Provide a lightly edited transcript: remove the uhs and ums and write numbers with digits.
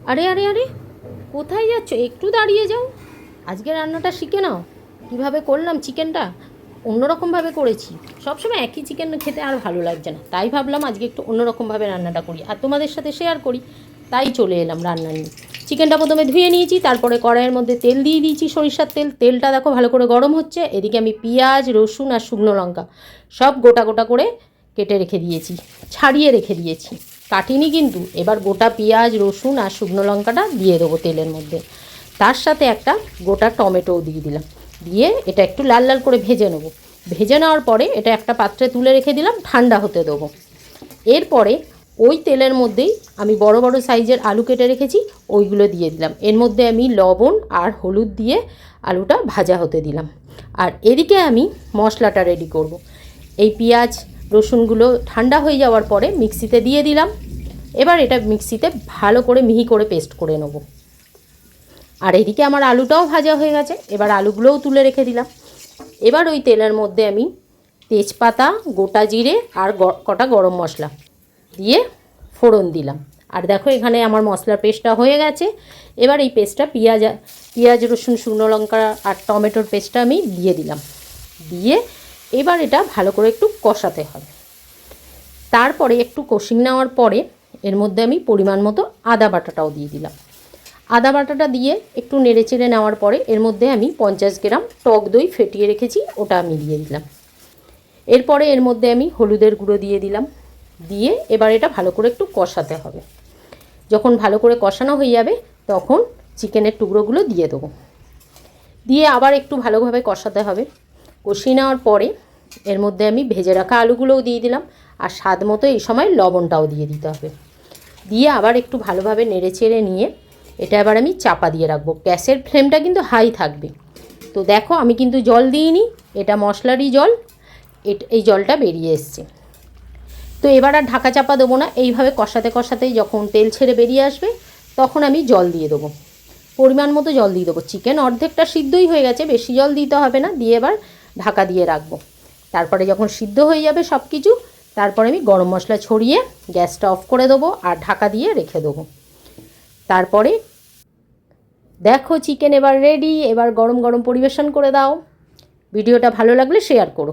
আরে আরে আরে, কোথায় যাচ্ছ? একটু দাঁড়িয়ে যাও। আজকে রান্নাটা শিখে নাও। কীভাবে করলাম চিকেনটা, অন্যরকমভাবে করেছি। সবসময় একই চিকেন খেতে আর ভালো লাগছে না, তাই ভাবলাম আজকে একটু অন্যরকমভাবে রান্নাটা করি আর তোমাদের সাথে শেয়ার করি। তাই চলে এলাম রান্না নিয়ে। চিকেনটা প্রথমে ধুয়ে নিয়েছি, তারপরে কড়াইয়ের মধ্যে তেল দিয়ে দিয়েছি, সরিষার তেল। তেলটা দেখো ভালো করে গরম হচ্ছে। এদিকে আমি পেঁয়াজ, রসুন আর শুকনো লঙ্কা সব গোটা গোটা করে কেটে রেখে দিয়েছি, ছাড়িয়ে রেখে দিয়েছি, কাটিনি কিন্তু। এবার গোটা পেঁয়াজ, রসুন আর শুকনো লঙ্কাটা দিয়ে দেবো তেলের মধ্যে। তার সাথে একটা গোটা টমেটোও দিয়ে দিলাম। দিয়ে এটা একটু লাল লাল করে ভেজে নেবো। ভেজে নেওয়ার পরে এটা একটা পাত্রে তুলে রেখে দিলাম, ঠান্ডা হতে দেবো। এরপরে ওই তেলের মধ্যেই আমি বড় বড় সাইজের আলু কেটে রেখেছি, ওইগুলো দিয়ে দিলাম। এর মধ্যে আমি লবণ আর হলুদ দিয়ে আলুটা ভাজা হতে দিলাম। আর এদিকে আমি মশলাটা রেডি করব। এই পেঁয়াজ রসুনগুলো ঠান্ডা হয়ে যাওয়ার পরে মিক্সিতে দিয়ে দিলাম। এবার এটা মিক্সিতে ভালো করে মিহি করে পেস্ট করে নেব। আর এদিকে আমার আলুটাও ভাজা হয়ে গেছে, এবার আলুগুলোও তুলে রেখে দিলাম। এবার ওই তেলের মধ্যে আমি তেজপাতা, গোটা জিরে আর কটা গরম মশলা দিয়ে ফোড়ন দিলাম। আর দেখো এখানে আমার মশলার পেস্টটা হয়ে গেছে। এবার এই পেস্টটা পেঁয়াজ রসুন শুকনো লঙ্কা আর টমেটোর পেস্টটা আমি দিয়ে দিলাম। দিয়ে এবার এটা ভালো করে একটু কষাতে হবে। তারপরে একটু কষিয়ে নেওয়ার পরে এর মধ্যে আমি পরিমাণ মতো আদা বাটাটাও দিয়ে দিলাম। আদা বাটাটা দিয়ে একটু নেড়ে চেড়ে নেওয়ার পরে এর মধ্যে আমি 50 গ্রাম টক দই ফেটিয়ে রেখেছি, ওটা আমি দিয়ে দিলাম। এরপরে এর মধ্যে আমি হলুদের গুঁড়ো দিয়ে দিলাম। দিয়ে এবার এটা ভালো করে একটু কষাতে হবে। যখন ভালো করে কষানো হয়ে যাবে তখন চিকেনের টুকরোগুলো দিয়ে দেবো। দিয়ে আবার একটু ভালোভাবে কষাতে হবে। কষিয়ে নেওয়ার পরে এর মধ্যে আমি ভেজে রাখা আলুগুলোও দিয়ে দিলাম। আর স্বাদ মতো এই সময় লবণটাও দিয়ে দিতে হবে। দিয়ে আবার একটু ভালোভাবে নেড়ে চেড়ে নিয়ে এটা এবার আমি চাপা দিয়ে রাখবো। গ্যাসের ফ্লেমটা কিন্তু হাই থাকবে। তো দেখো আমি কিন্তু জল দিইনি, এটা মশলারই জল, এই জলটা বেরিয়ে এসছে। তো এবার আর ঢাকা চাপা দেবো না, এইভাবে কষাতে কষাতেই যখন তেল ছেড়ে বেরিয়ে আসবে তখন আমি জল দিয়ে দেবো। পরিমাণ মতো জল দিয়ে দেবো। চিকেন অর্ধেকটা সিদ্ধই হয়ে গেছে, বেশি জল দিতে হবে না। দিয়ে এবার ঢাকা দিয়ে রাখবো। তারপরে যখন সিদ্ধ হয়ে যাবে সব কিছু, তারপরে আমি গরম মশলা ছড়িয়ে গ্যাসটা অফ করে দেবো আর ঢাকা দিয়ে রেখে দেবো। তারপরে দেখো চিকেন এবার রেডি। এবার গরম গরম পরিবেশন করে দাও। ভিডিওটা ভালো লাগলে শেয়ার করো।